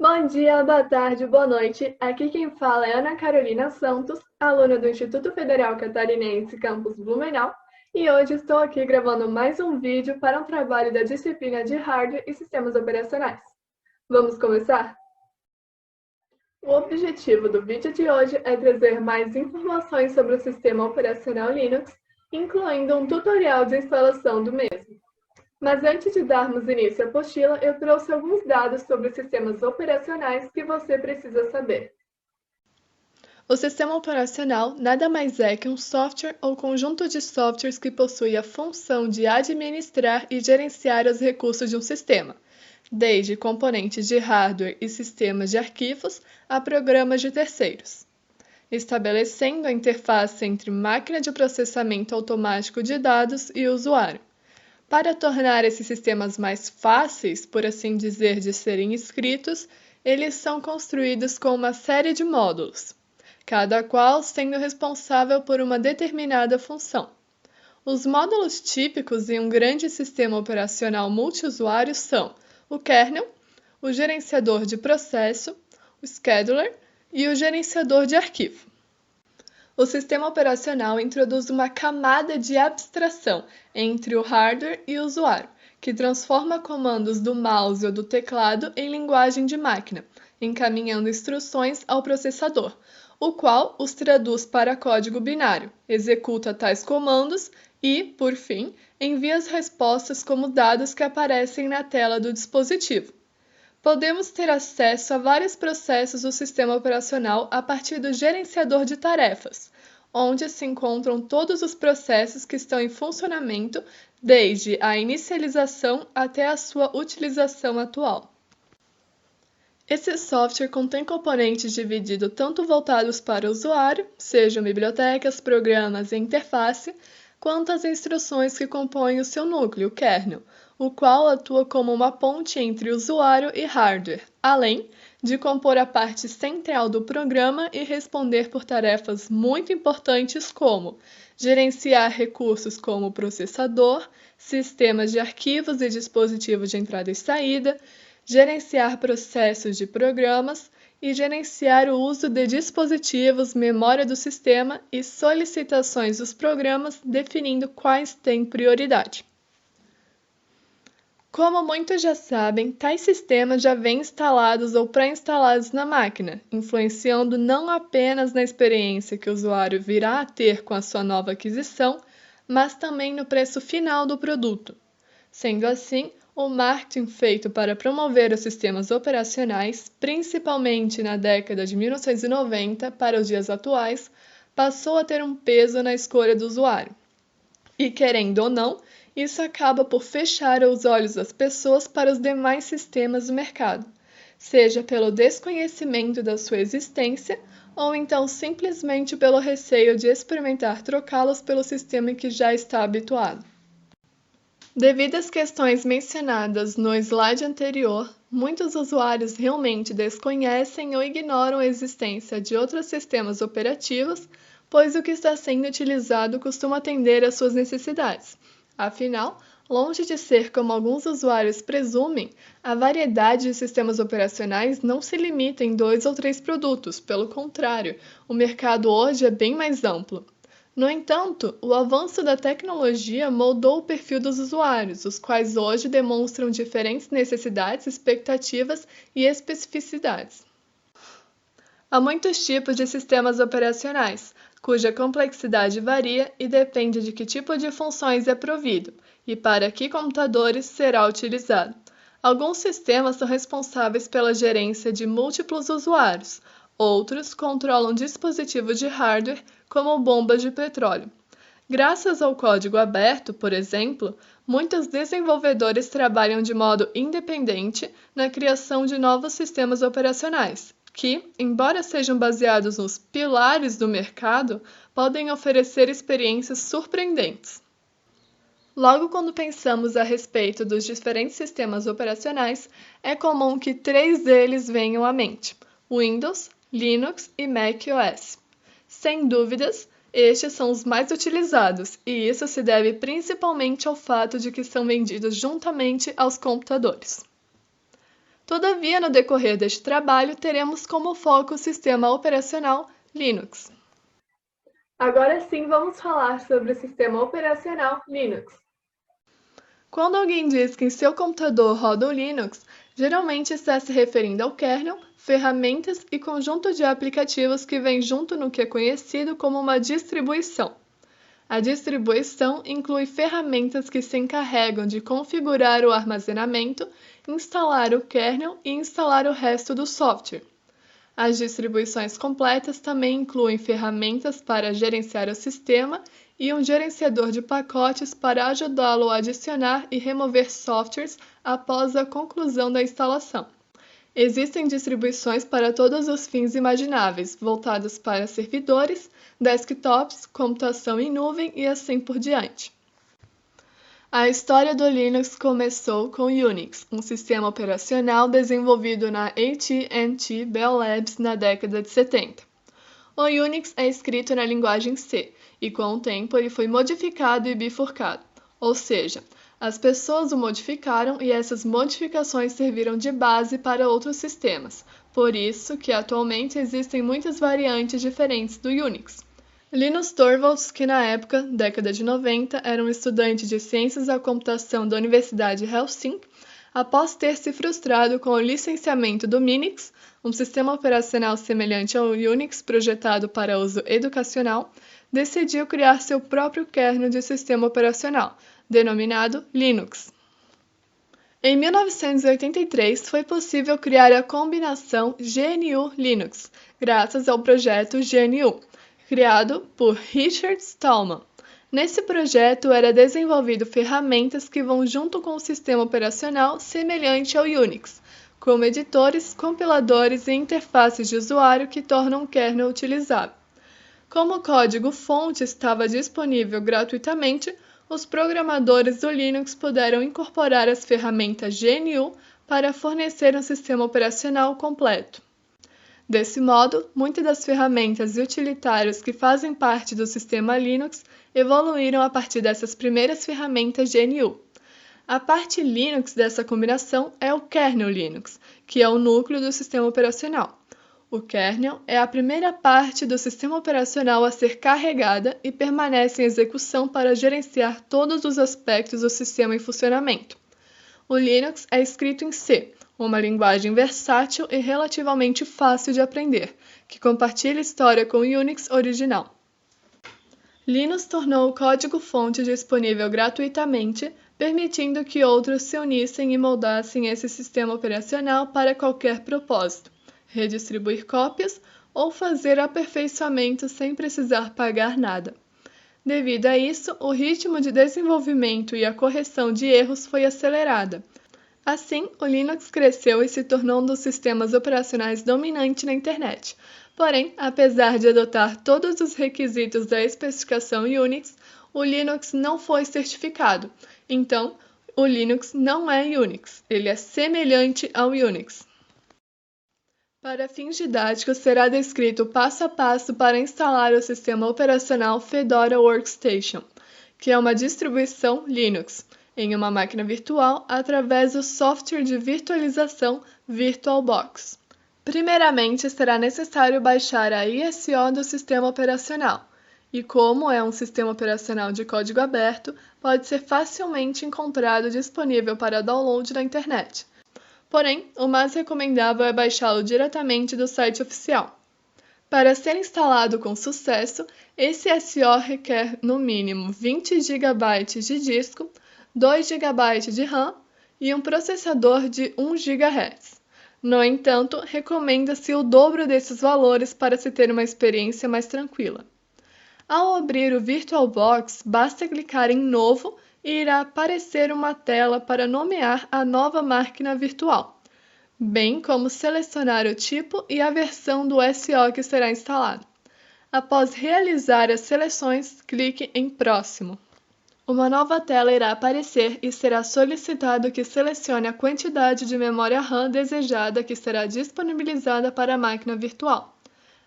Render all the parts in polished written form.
Bom dia, boa tarde, boa noite. Aqui quem fala é Ana Carolina Santos, aluna do Instituto Federal Catarinense Campus Blumenau, e hoje estou aqui gravando mais um vídeo para um trabalho da disciplina de Hardware e Sistemas Operacionais. Vamos começar? O objetivo do vídeo de hoje é trazer mais informações sobre o sistema operacional Linux, incluindo um tutorial de instalação do mesmo. Mas antes de darmos início à apostila, eu trouxe alguns dados sobre sistemas operacionais que você precisa saber. O sistema operacional nada mais é que um software ou conjunto de softwares que possui a função de administrar e gerenciar os recursos de um sistema, desde componentes de hardware e sistemas de arquivos a programas de terceiros, estabelecendo a interface entre máquina de processamento automático de dados e usuário. Para tornar esses sistemas mais fáceis, por assim dizer, de serem escritos, eles são construídos com uma série de módulos, cada qual sendo responsável por uma determinada função. Os módulos típicos em um grande sistema operacional multiusuário são o kernel, o gerenciador de processo, o scheduler e o gerenciador de arquivo. O sistema operacional introduz uma camada de abstração entre o hardware e o usuário, que transforma comandos do mouse ou do teclado em linguagem de máquina, encaminhando instruções ao processador, o qual os traduz para código binário, executa tais comandos e, por fim, envia as respostas como dados que aparecem na tela do dispositivo. Podemos ter acesso a vários processos do sistema operacional a partir do gerenciador de tarefas, onde se encontram todos os processos que estão em funcionamento desde a inicialização até a sua utilização atual. Esse software contém componentes divididos tanto voltados para o usuário, sejam bibliotecas, programas e interface, quanto as instruções que compõem o seu núcleo, o kernel, o qual atua como uma ponte entre usuário e hardware, além de compor a parte central do programa e responder por tarefas muito importantes como gerenciar recursos como processador, sistemas de arquivos e dispositivos de entrada e saída, gerenciar processos de programas e gerenciar o uso de dispositivos, memória do sistema e solicitações dos programas, definindo quais têm prioridade. Como muitos já sabem, tais sistemas já vêm instalados ou pré-instalados na máquina, influenciando não apenas na experiência que o usuário virá a ter com a sua nova aquisição, mas também no preço final do produto. Sendo assim, o marketing feito para promover os sistemas operacionais, principalmente na década de 1990 para os dias atuais, passou a ter um peso na escolha do usuário. E, querendo ou não, isso acaba por fechar os olhos das pessoas para os demais sistemas do mercado, seja pelo desconhecimento da sua existência ou então simplesmente pelo receio de experimentar trocá-los pelo sistema em que já está habituado. Devido às questões mencionadas no slide anterior, muitos usuários realmente desconhecem ou ignoram a existência de outros sistemas operativos, pois o que está sendo utilizado costuma atender às suas necessidades. Afinal, longe de ser como alguns usuários presumem, a variedade de sistemas operacionais não se limita em 2 ou 3 produtos, pelo contrário, o mercado hoje é bem mais amplo. No entanto, o avanço da tecnologia moldou o perfil dos usuários, os quais hoje demonstram diferentes necessidades, expectativas e especificidades. Há muitos tipos de sistemas operacionais, cuja complexidade varia e depende de que tipo de funções é provido e para que computadores será utilizado. Alguns sistemas são responsáveis pela gerência de múltiplos usuários, outros controlam dispositivos de hardware, como bombas de petróleo. Graças ao código aberto, por exemplo, muitos desenvolvedores trabalham de modo independente na criação de novos sistemas operacionais, que, embora sejam baseados nos pilares do mercado, podem oferecer experiências surpreendentes. Logo, quando pensamos a respeito dos diferentes sistemas operacionais, é comum que 3 deles venham à mente: Windows, Linux e macOS. Sem dúvidas, estes são os mais utilizados, e isso se deve principalmente ao fato de que são vendidos juntamente aos computadores. Todavia, no decorrer deste trabalho, teremos como foco o sistema operacional Linux. Agora sim, vamos falar sobre o sistema operacional Linux. Quando alguém diz que em seu computador roda o Linux, geralmente está se referindo ao kernel, ferramentas e conjunto de aplicativos que vem junto no que é conhecido como uma distribuição. A distribuição inclui ferramentas que se encarregam de configurar o armazenamento, instalar o kernel e instalar o resto do software. As distribuições completas também incluem ferramentas para gerenciar o sistema e um gerenciador de pacotes para ajudá-lo a adicionar e remover softwares após a conclusão da instalação. Existem distribuições para todos os fins imagináveis, voltadas para servidores, desktops, computação em nuvem e assim por diante. A história do Linux começou com Unix, um sistema operacional desenvolvido na AT&T Bell Labs na década de 70. O Unix é escrito na linguagem C, e com o tempo ele foi modificado e bifurcado, ou seja, as pessoas o modificaram e essas modificações serviram de base para outros sistemas, por isso que atualmente existem muitas variantes diferentes do Unix. Linus Torvalds, que na época, década de 90, era um estudante de Ciências da Computação da Universidade de Helsinki, após ter se frustrado com o licenciamento do Minix, um sistema operacional semelhante ao Unix projetado para uso educacional, decidiu criar seu próprio kernel de sistema operacional, denominado Linux. Em 1983, foi possível criar a combinação GNU-Linux, graças ao projeto GNU, criado por Richard Stallman. Nesse projeto era desenvolvido ferramentas que vão junto com o sistema operacional semelhante ao Unix, como editores, compiladores e interfaces de usuário que tornam o kernel utilizável. Como o código-fonte estava disponível gratuitamente, os programadores do Linux puderam incorporar as ferramentas GNU para fornecer um sistema operacional completo. Desse modo, muitas das ferramentas e utilitários que fazem parte do sistema Linux evoluíram a partir dessas primeiras ferramentas GNU. A parte Linux dessa combinação é o kernel Linux, que é o núcleo do sistema operacional. O kernel é a primeira parte do sistema operacional a ser carregada e permanece em execução para gerenciar todos os aspectos do sistema em funcionamento. O Linux é escrito em C, uma linguagem versátil e relativamente fácil de aprender, que compartilha história com o Unix original. Linus tornou o código-fonte disponível gratuitamente, permitindo que outros se unissem e moldassem esse sistema operacional para qualquer propósito, redistribuir cópias ou fazer aperfeiçoamentos sem precisar pagar nada. Devido a isso, o ritmo de desenvolvimento e a correção de erros foi acelerada. Assim, o Linux cresceu e se tornou um dos sistemas operacionais dominante na internet. Porém, apesar de adotar todos os requisitos da especificação Unix, o Linux não foi certificado. Então, o Linux não é Unix, ele é semelhante ao Unix. Para fins didáticos, será descrito o passo a passo para instalar o sistema operacional Fedora Workstation, que é uma distribuição Linux, em uma máquina virtual através do software de virtualização VirtualBox. Primeiramente, será necessário baixar a ISO do sistema operacional, e como é um sistema operacional de código aberto, pode ser facilmente encontrado disponível para download na internet. Porém, o mais recomendável é baixá-lo diretamente do site oficial. Para ser instalado com sucesso, esse SO requer no mínimo 20 GB de disco, 2 GB de RAM e um processador de 1 GHz. No entanto, recomenda-se o dobro desses valores para se ter uma experiência mais tranquila. Ao abrir o VirtualBox, basta clicar em Novo e irá aparecer uma tela para nomear a nova máquina virtual, bem como selecionar o tipo e a versão do SO que será instalado. Após realizar as seleções, clique em Próximo. Uma nova tela irá aparecer e será solicitado que selecione a quantidade de memória RAM desejada que será disponibilizada para a máquina virtual.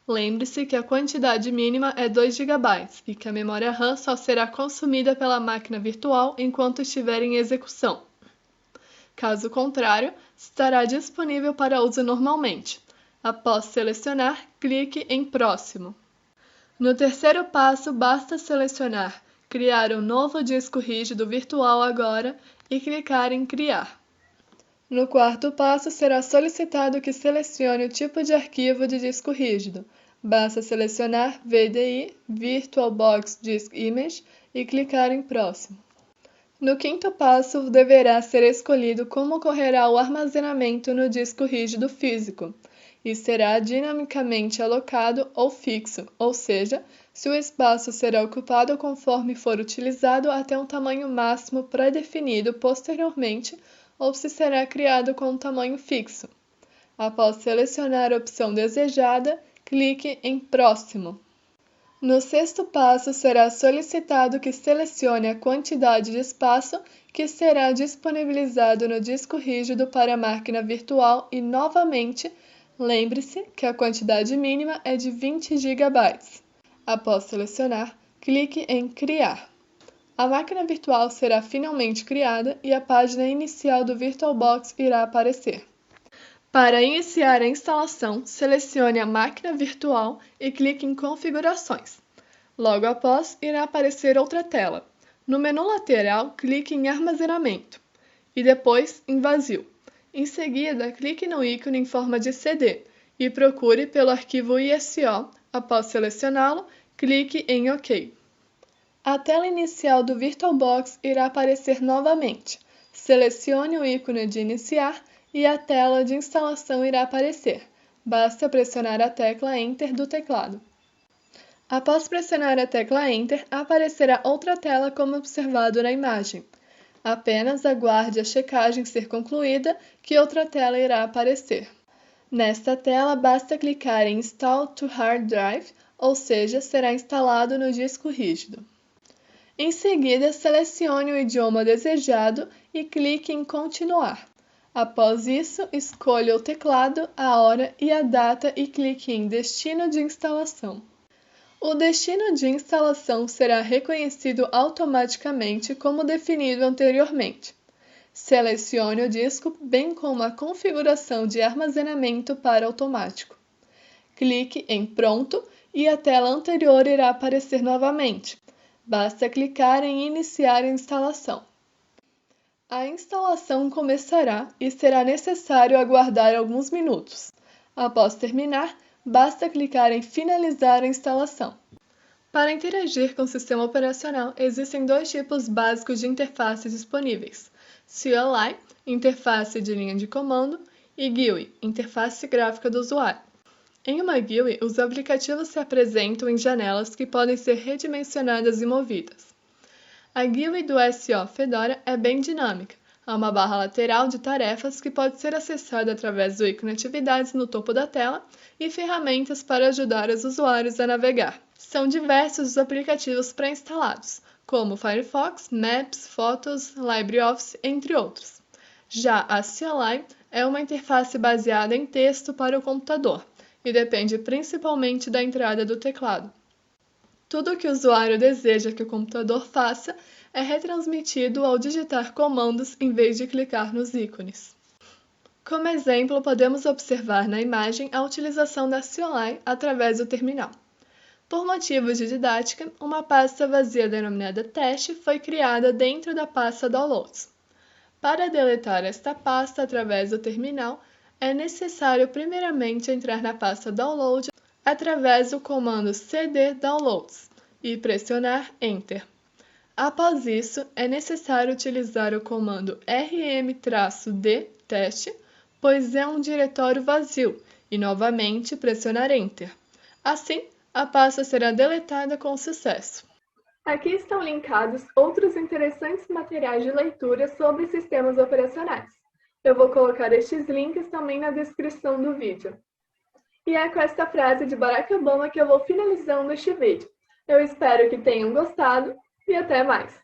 Lembre-se que a quantidade mínima é 2 GB e que a memória RAM só será consumida pela máquina virtual enquanto estiver em execução. Caso contrário, estará disponível para uso normalmente. Após selecionar, clique em Próximo. No terceiro passo, basta selecionar Criar um novo disco rígido virtual agora e clicar em Criar. No quarto passo, será solicitado que selecione o tipo de arquivo de disco rígido. Basta selecionar VDI, VirtualBox Disk Image, e clicar em Próximo. No quinto passo, deverá ser escolhido como ocorrerá o armazenamento no disco rígido físico, e será dinamicamente alocado ou fixo, ou seja, se o espaço será ocupado conforme for utilizado até um tamanho máximo pré-definido posteriormente, ou se será criado com um tamanho fixo. Após selecionar a opção desejada, clique em Próximo. No sexto passo, será solicitado que selecione a quantidade de espaço que será disponibilizado no disco rígido para a máquina virtual e, novamente, lembre-se que a quantidade mínima é de 20 GB. Após selecionar, clique em Criar. A máquina virtual será finalmente criada e a página inicial do VirtualBox irá aparecer. Para iniciar a instalação, selecione a máquina virtual e clique em Configurações. Logo após, irá aparecer outra tela. No menu lateral, clique em Armazenamento e depois em Vazio. Em seguida, clique no ícone em forma de CD e procure pelo arquivo ISO. Após selecioná-lo, clique em OK. A tela inicial do VirtualBox irá aparecer novamente. Selecione o ícone de Iniciar e a tela de instalação irá aparecer. Basta pressionar a tecla Enter do teclado. Após pressionar a tecla Enter, aparecerá outra tela como observado na imagem. Apenas aguarde a checagem ser concluída que outra tela irá aparecer. Nesta tela, basta clicar em Install to Hard Drive, ou seja, será instalado no disco rígido. Em seguida, selecione o idioma desejado e clique em Continuar. Após isso, escolha o teclado, a hora e a data e clique em Destino de instalação. O destino de instalação será reconhecido automaticamente como definido anteriormente. Selecione o disco, bem como a configuração de armazenamento para automático. Clique em Pronto e a tela anterior irá aparecer novamente. Basta clicar em Iniciar a instalação. A instalação começará e será necessário aguardar alguns minutos. Após terminar, basta clicar em Finalizar a instalação. Para interagir com o sistema operacional, existem dois tipos básicos de interface disponíveis: CLI, interface de linha de comando, e GUI, interface gráfica do usuário. Em uma GUI, os aplicativos se apresentam em janelas que podem ser redimensionadas e movidas. A GUI do SO Fedora é bem dinâmica. Há uma barra lateral de tarefas que pode ser acessada através do ícone Atividades no topo da tela e ferramentas para ajudar os usuários a navegar. São diversos os aplicativos pré-instalados, como Firefox, Maps, Fotos, LibreOffice, entre outros. Já a CLI é uma interface baseada em texto para o computador e depende principalmente da entrada do teclado. Tudo o que o usuário deseja que o computador faça é retransmitido ao digitar comandos em vez de clicar nos ícones. Como exemplo, podemos observar na imagem a utilização da CLI através do terminal. Por motivos de didática, uma pasta vazia denominada Teste foi criada dentro da pasta Downloads. Para deletar esta pasta através do terminal, é necessário primeiramente entrar na pasta Download através do comando cd downloads e pressionar Enter. Após isso, é necessário utilizar o comando rm-d teste, pois é um diretório vazio, e novamente pressionar Enter. Assim, a pasta será deletada com sucesso. Aqui estão linkados outros interessantes materiais de leitura sobre sistemas operacionais. Eu vou colocar estes links também na descrição do vídeo. E é com esta frase de Barack Obama que eu vou finalizando este vídeo. Eu espero que tenham gostado e até mais!